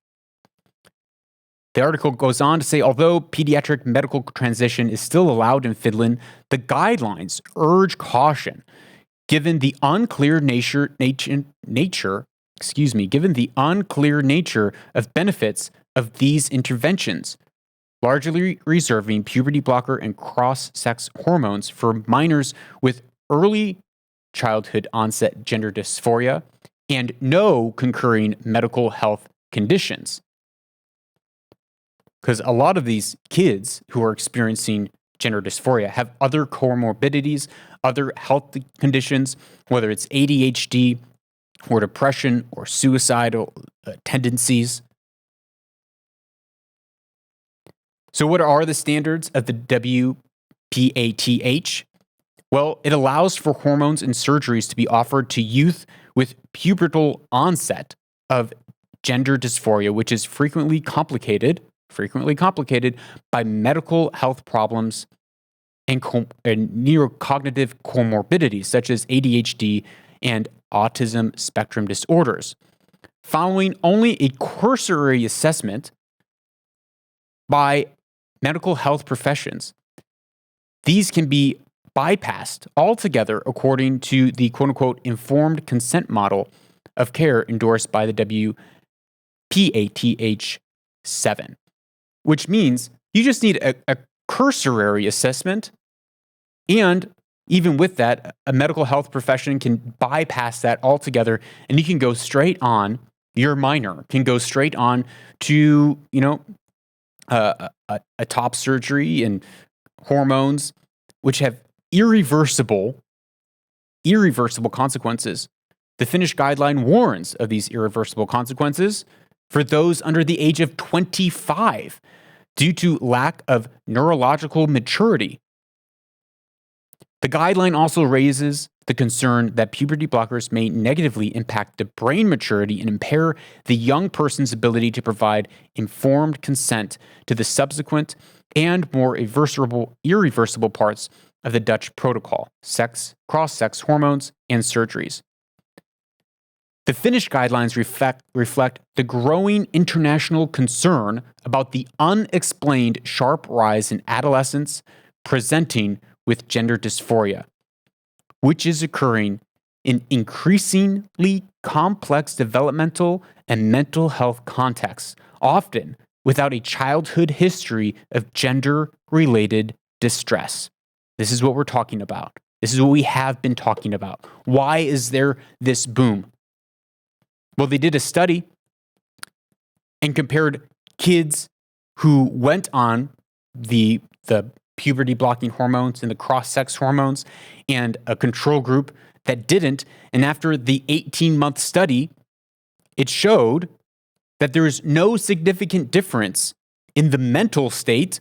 A: The article goes on to say, although pediatric medical transition is still allowed in Finland, the guidelines urge caution, given the unclear nature of benefits of these interventions, largely reserving puberty blocker and cross-sex hormones for minors with early childhood onset gender dysphoria and no concurring medical health conditions. Because a lot of these kids who are experiencing gender dysphoria have other comorbidities, other health conditions, whether it's ADHD or depression or suicidal tendencies. So what are the standards of the WPATH? Well, it allows for hormones and surgeries to be offered to youth with pubertal onset of gender dysphoria, which is frequently complicated by medical health problems and neurocognitive comorbidities such as ADHD and autism spectrum disorders. Following only a cursory assessment by medical health professions. These can be bypassed altogether according to the quote-unquote informed consent model of care endorsed by the WPATH-7, which means you just need a cursory assessment, and even with that, a medical health profession can bypass that altogether, and you can go straight on, your minor can go straight on to, a top surgery and hormones, which have irreversible consequences. The Finnish guideline warns of these irreversible consequences for those under the age of 25 due to lack of neurological maturity. The guideline also raises the concern that puberty blockers may negatively impact the brain maturity and impair the young person's ability to provide informed consent to the subsequent and more irreversible parts of the Dutch protocol: sex, cross-sex hormones, and surgeries. The Finnish guidelines reflect the growing international concern about the unexplained sharp rise in adolescents presenting with gender dysphoria, which is occurring in increasingly complex developmental and mental health contexts, often without a childhood history of gender-related distress. This is what we're talking about. This is what we have been talking about. Why is there this boom? Well, they did a study and compared kids who went on the puberty blocking hormones and the cross-sex hormones and a control group that didn't. And after the 18-month study, it showed that there is no significant difference in the mental state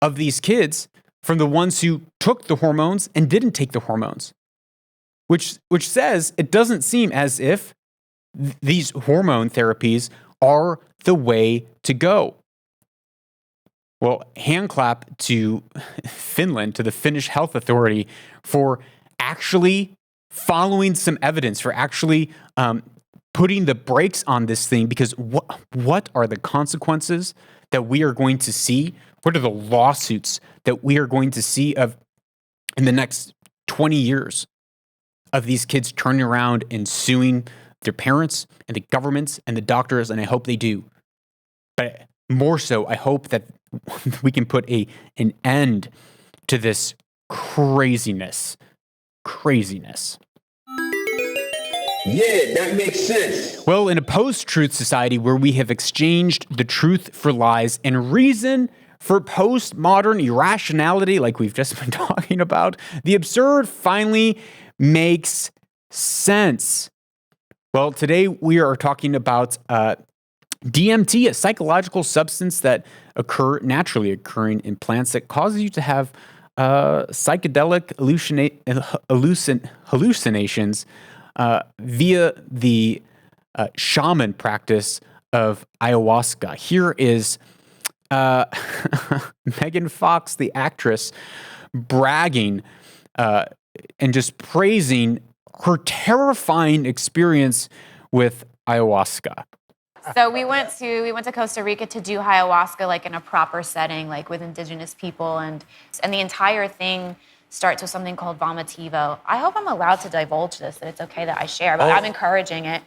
A: of these kids from the ones who took the hormones and didn't take the hormones, which says it doesn't seem as if these hormone therapies are the way to go. Well, hand clap to Finland, to the Finnish Health Authority, for actually following some evidence, for actually putting the brakes on this thing, because what are the consequences that we are going to see? What are the lawsuits that we are going to see of in the next 20 years of these kids turning around and suing their parents and the governments and the doctors? And I hope they do. But more so, I hope that we can put an end to this craziness.
D: Yeah, that makes sense.
A: Well, in a post-truth society where we have exchanged the truth for lies and reason for postmodern irrationality, like we've just been talking about, the absurd finally makes sense. Well, today we are talking about DMT, a psychological substance that naturally occurring in plants that causes you to have psychedelic hallucinations via the shaman practice of ayahuasca. Here is Megan Fox, the actress, bragging and just praising her terrifying experience with ayahuasca.
E: So we went to Costa Rica to do ayahuasca like in a proper setting, like with indigenous people, and the entire thing starts with something called vomitivo. I hope I'm allowed to divulge this, that it's okay that I share, but I'm encouraging it.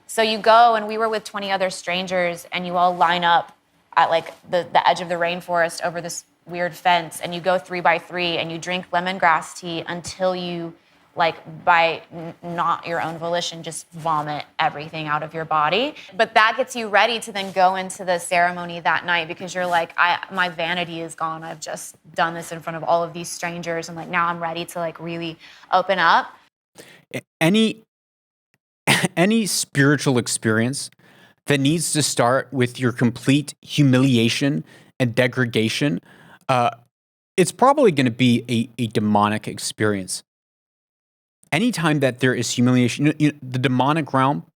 E: So you go, and we were with 20 other strangers, and you all line up at like the edge of the rainforest over this weird fence, and you go 3 by 3, and you drink lemongrass tea until you, like, by not your own volition, just vomit everything out of your body. But that gets you ready to then go into the ceremony that night, because you're like, my vanity is gone. I've just done this in front of all of these strangers, and like now I'm ready to like really open up.
A: Any spiritual experience that needs to start with your complete humiliation and degradation, it's probably going to be a demonic experience. Anytime that there is humiliation, the demonic realm,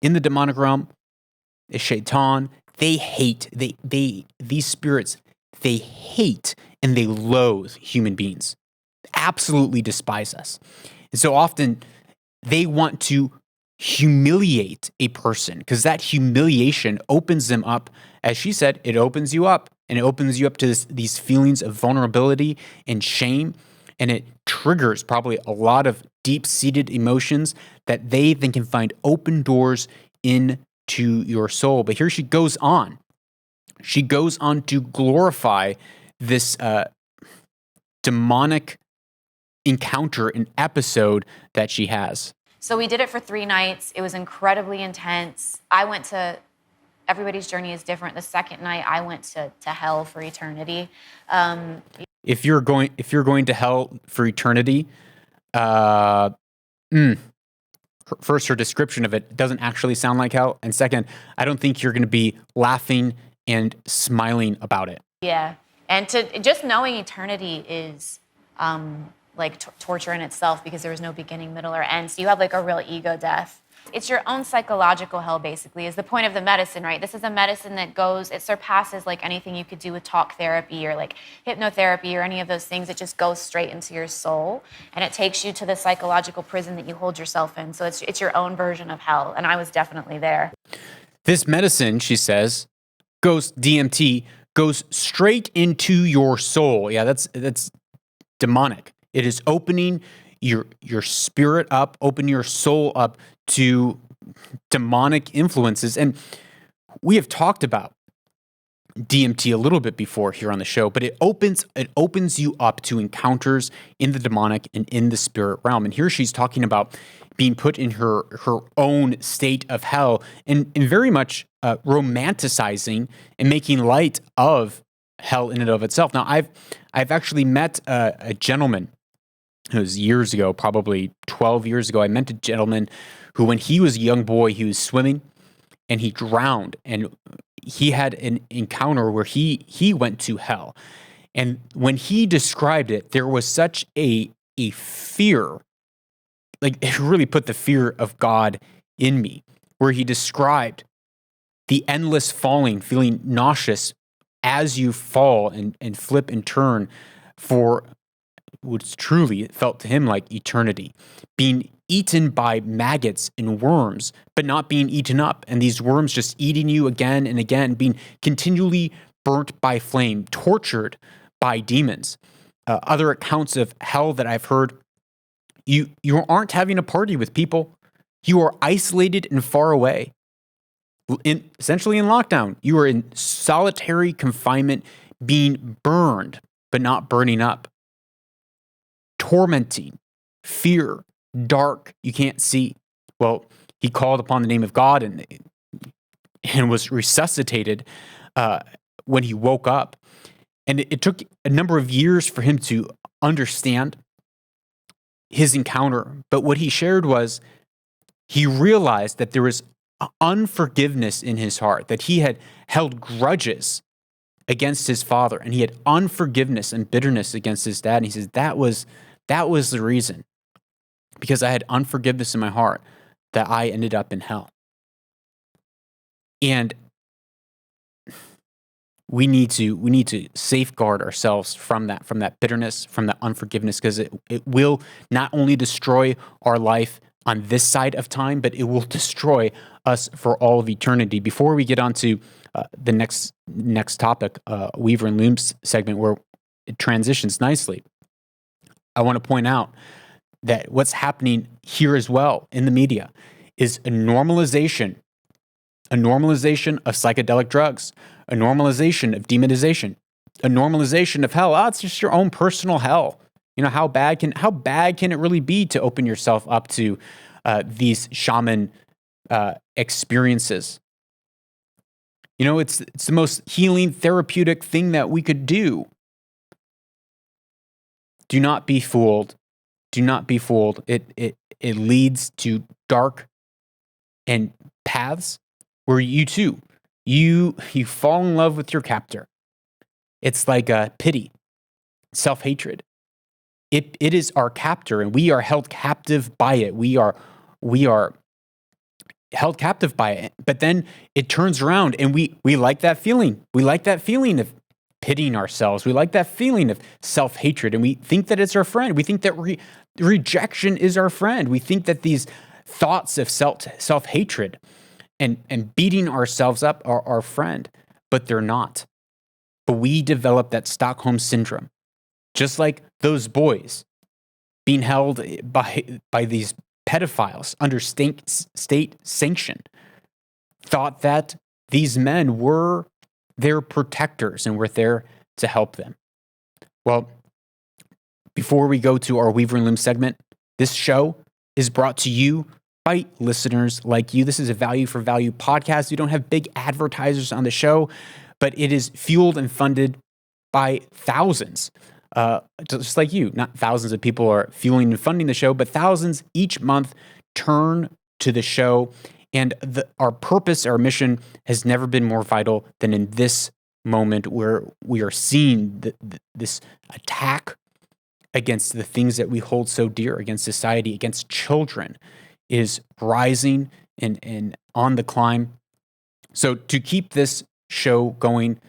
A: in the demonic realm, is Shaitan. They hate, these spirits, they hate and they loathe human beings, absolutely despise us. And so often they want to humiliate a person, because that humiliation opens them up. As she said, it opens you up, and it opens you up to these feelings of vulnerability and shame, and it triggers probably a lot of deep-seated emotions that they then can find open doors into your soul. But here she goes on. She goes on to glorify this demonic encounter and episode that she has.
E: So we did it for 3 nights. It was incredibly intense. I went to, everybody's journey is different. The second night, I went to hell for eternity.
A: If you're going to hell for eternity, first, her description of it doesn't actually sound like hell, and second, I don't think you're going to be laughing and smiling about it.
E: Yeah, and to just knowing eternity is like torture in itself, because there was no beginning, middle, or end. So you have like a real ego death. It's your own psychological hell, basically, is the point of the medicine, right? This is a medicine that it surpasses like anything you could do with talk therapy or like hypnotherapy or any of those things. It just goes straight into your soul, and it takes you to the psychological prison that you hold yourself in. So it's your own version of hell, and I was definitely there.
A: This medicine, she says, DMT, goes straight into your soul. Yeah, that's demonic. It is opening your spirit up, open your soul up to demonic influences. And we have talked about DMT a little bit before here on the show, but it opens you up to encounters in the demonic and in the spirit realm. And here she's talking about being put in her own state of hell, and very much romanticizing and making light of hell in and of itself. Now, I've actually met a gentleman. It was years ago, probably 12 years ago. I met a gentleman who, when he was a young boy, he was swimming and he drowned, and he had an encounter where he went to hell. And when he described it, there was such a fear, like it really put the fear of God in me, where he described the endless falling, feeling nauseous as you fall and flip and turn for what truly felt to him like eternity, being eaten by maggots and worms, but not being eaten up. And these worms just eating you again and again, being continually burnt by flame, tortured by demons. Other accounts of hell that I've heard, you aren't having a party with people. You are isolated and far away. Essentially in lockdown. You are in solitary confinement, being burned, but not burning up. Tormenting, fear, dark, you can't see. Well, he called upon the name of God and was resuscitated when he woke up. And it took a number of years for him to understand his encounter. But what he shared was he realized that there was unforgiveness in his heart, that he had held grudges against his father, and he had unforgiveness and bitterness against his dad. And he says, that was the reason, because I had unforgiveness in my heart, that I ended up in hell. And we need to safeguard ourselves from that bitterness, from that unforgiveness, because it will not only destroy our life on this side of time, but it will destroy us for all of eternity. Before we get on to the next topic, Weaver and Loom's segment, where it transitions nicely, I want to point out that what's happening here as well in the media is a normalization of psychedelic drugs, a normalization of demonization, a normalization of hell. It's just your own personal hell. You know, how bad can it really be to open yourself up to these shaman experiences? You know, it's the most healing, therapeutic thing that we could do. Do not be fooled. Do not be fooled. It leads to dark and paths where you fall in love with your captor. It's like pity, self-hatred. It is our captor, and we are held captive by it. We are held captive by it. But then it turns around, and we like that feeling. We like that feeling of pitying ourselves. We like that feeling of self-hatred, and we think that it's our friend. We think that rejection is our friend. We think that these thoughts of self-hatred and beating ourselves up are our friend, but they're not. But we develop that Stockholm Syndrome, just like those boys being held by these pedophiles under state sanction, thought that these men were their protectors and were there to help them. Well, before we go to our Weaver and Loom segment, this show is brought to you by listeners like you. This is a value for value podcast. We don't have big advertisers on the show, but it is fueled and funded by thousands, just like you. Not thousands of people are fueling and funding the show, but thousands each month turn to the show. And our purpose, our mission has never been more vital than in this moment where we are seeing this attack against the things that we hold so dear, against society, against children, is rising and on the climb. So to keep this show going,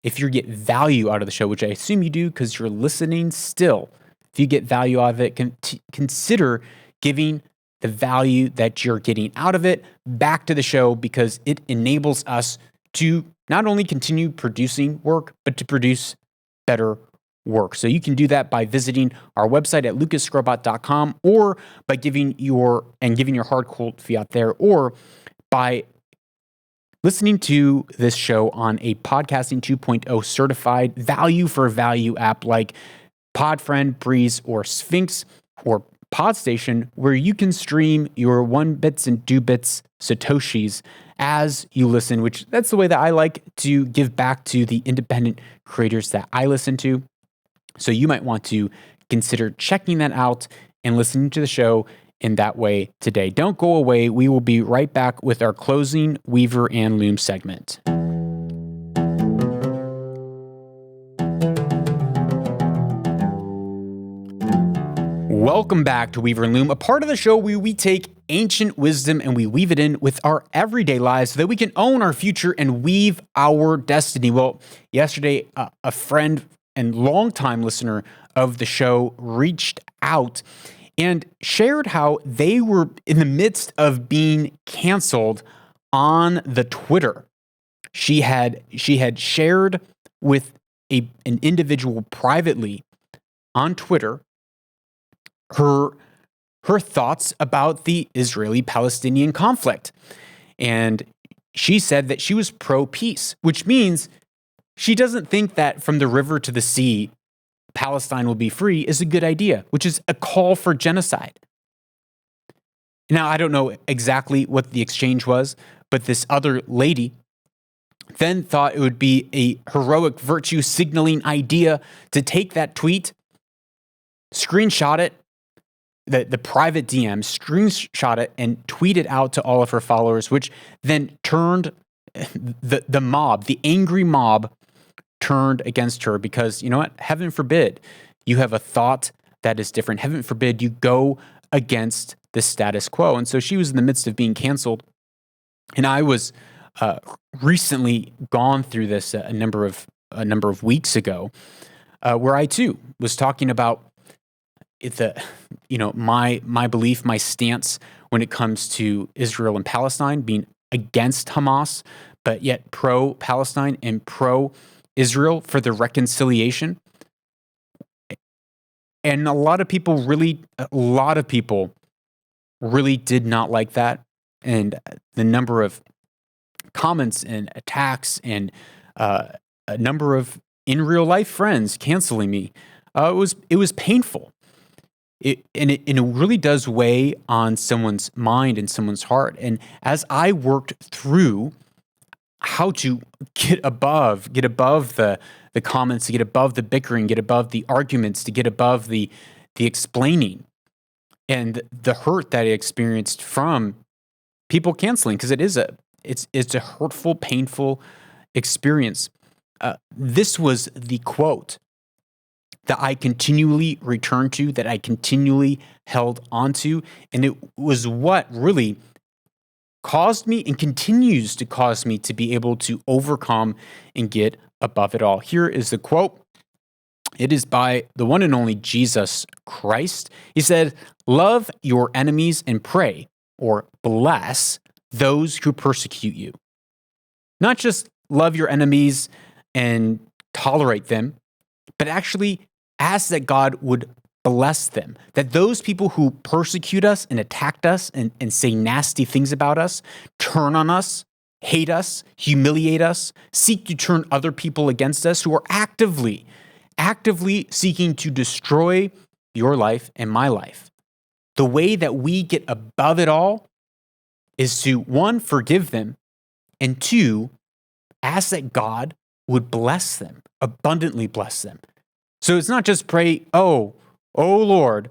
A: if you get value out of the show, which I assume you do because you're listening still, if you get value out of it, consider giving the value that you're getting out of it back to the show, because it enables us to not only continue producing work, but to produce better work. So you can do that by visiting our website at lucasrobot.com, or by giving your hard cold fiat there, or by listening to this show on a Podcasting 2.0 certified value for value app like Podfriend, Breeze, or Sphinx, or Podstation, where you can stream your 1 bits and 2 bits Satoshis as you listen, which that's the way that I like to give back to the independent creators that I listen to. So you might want to consider checking that out and listening to the show in that way today. Don't go away. We will be right back with our closing Weaver and Loom segment. Welcome back to Weaver and Loom, a part of the show where we take ancient wisdom and we weave it in with our everyday lives so that we can own our future and weave our destiny. Well, yesterday, a friend and longtime listener of the show reached out and shared how they were in the midst of being canceled on the Twitter. She had shared with an individual privately on Twitter her thoughts about the Israeli-Palestinian conflict. And she said that she was pro-peace, which means she doesn't think that from the river to the sea, Palestine will be free is a good idea, which is a call for genocide. Now, I don't know exactly what the exchange was, but this other lady then thought it would be a heroic virtue signaling idea to take that tweet, screenshot it, the private DM, screenshot it, and tweet it out to all of her followers, which then turned the mob, the angry mob, turned against her because, you know what? Heaven forbid you have a thought that is different. Heaven forbid you go against the status quo. And so she was in the midst of being canceled. And I was recently gone through this a number of weeks ago, where I too was talking about my belief, my stance when it comes to Israel and Palestine, being against Hamas, but yet pro-Palestine and pro-Israel for the reconciliation. And a lot of people really did not like that. And the number of comments and attacks and a number of in real life friends canceling me, it was painful. It really does weigh on someone's mind and someone's heart. And as I worked through how to get above the comments, to get above the bickering, get above the arguments, to get above the explaining and the hurt that I experienced from people canceling, because it's a hurtful, painful experience. This was the quote that I continually returned to, that I continually held onto, and it was what really caused me and continues to cause me to be able to overcome and get above it all. Here is the quote. It is by the one and only Jesus Christ. He said, "Love your enemies and pray or bless those who persecute you. Not just love your enemies and tolerate them, but actually ask that God would bless them. That those people who persecute us and attack us and say nasty things about us, turn on us, hate us, humiliate us, seek to turn other people against us, who are actively seeking to destroy your life and my life. The way that we get above it all is to, one, forgive them, and two, ask that God would bless them, abundantly bless them. So it's not just pray, oh Lord,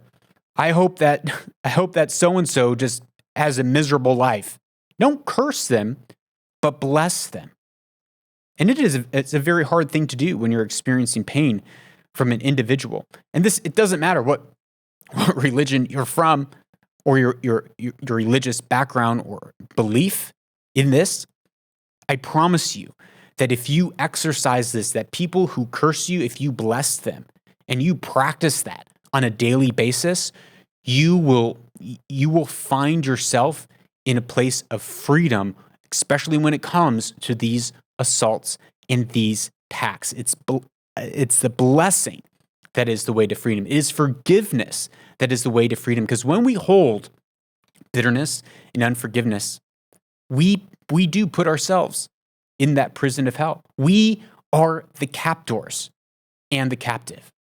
A: I hope that so-and-so just has a miserable life. Don't curse them, but bless them. And it's a very hard thing to do when you're experiencing pain from an individual. And it doesn't matter what religion you're from or your religious background or belief in this. I promise you that if you exercise this, that people who curse you, if you bless them and you practice that on a daily basis, you will find yourself in a place of freedom, especially when it comes to these assaults and these attacks. It's the blessing that is the way to freedom. It is forgiveness that is the way to freedom. Because when we hold bitterness and unforgiveness, we do put ourselves in that prison of hell. We are the captors and the captive.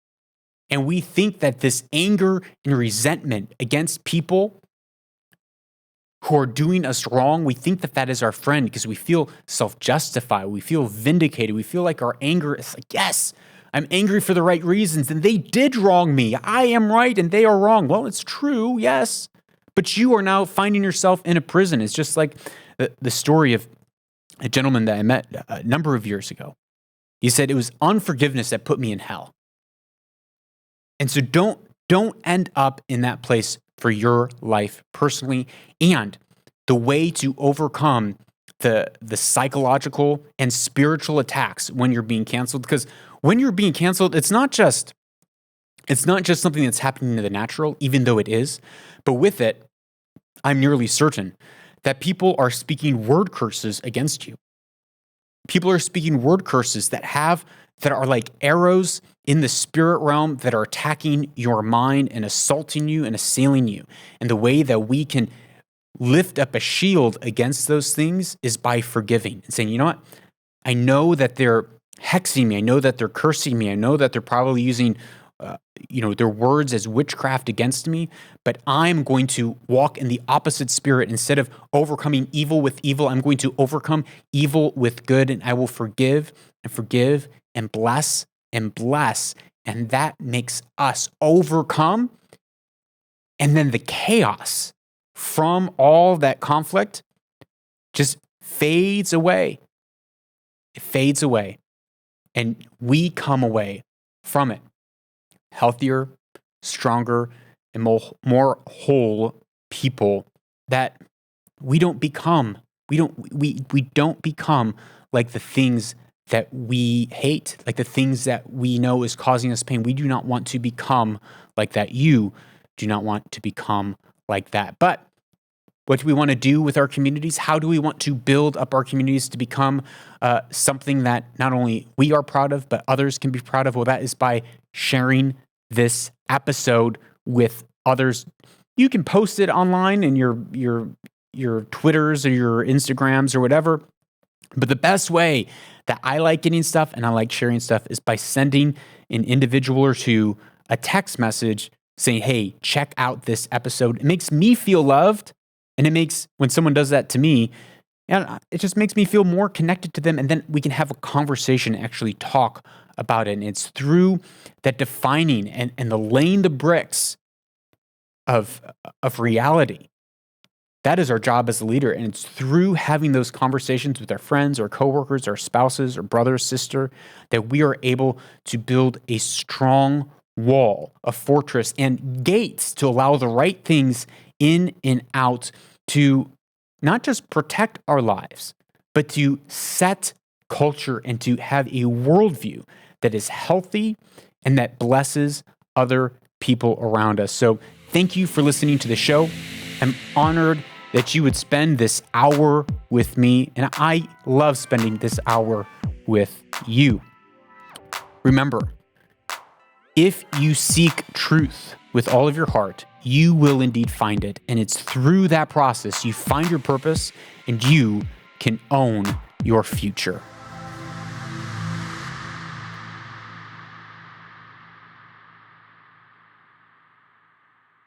A: And we think that this anger and resentment against people who are doing us wrong, we think that that is our friend because we feel self-justified. We feel vindicated. We feel like our anger is like, yes, I'm angry for the right reasons and they did wrong me. I am right and they are wrong. Well, it's true, yes. But you are now finding yourself in a prison. It's just like the story of a gentleman that I met a number of years ago. He said, it was unforgiveness that put me in hell. And so don't end up in that place for your life personally. And the way to overcome the psychological and spiritual attacks when you're being canceled, because when you're being canceled, it's not just something that's happening to the natural, even though it is, but with it, I'm nearly certain that people are speaking word curses against you. People are speaking word curses that are like arrows in the spirit realm that are attacking your mind and assaulting you and assailing you. And the way that we can lift up a shield against those things is by forgiving and saying, you know what? I know that they're hexing me. I know that they're cursing me. I know that they're probably using their words as witchcraft against me, but I'm going to walk in the opposite spirit. Instead of overcoming evil with evil, I'm going to overcome evil with good, and I will forgive and bless and bless. And that makes us overcome. And then the chaos from all that conflict just fades away. It fades away. And we come away from it healthier, stronger, and more whole people that we don't become like the things that we hate, like the things that we know is causing us pain. We do not want to become like that. You do not want to become like that. But what do we want to do with our communities? How do we want to build up our communities to become something that not only we are proud of, but others can be proud of? Well, that is by sharing this episode with others. You can post it online in your Twitters or your Instagrams or whatever. But the best way that I like getting stuff and I like sharing stuff is by sending an individual or two a text message saying, hey, check out this episode. It makes me feel loved. And it makes, when someone does that to me, and it just makes me feel more connected to them. And then we can have a conversation, actually talk about it. And it's through that defining and the laying the bricks of reality. That is our job as a leader. And it's through having those conversations with our friends or coworkers, our spouses or brother, sister, that we are able to build a strong wall, a fortress, and gates to allow the right things in and out to not just protect our lives, but to set culture and to have a worldview that is healthy and that blesses other people around us. So thank you for listening to the show. I'm honored that you would spend this hour with me, and I love spending this hour with you. Remember, if you seek truth with all of your heart, you will indeed find it. And it's through that process you find your purpose and you can own your future.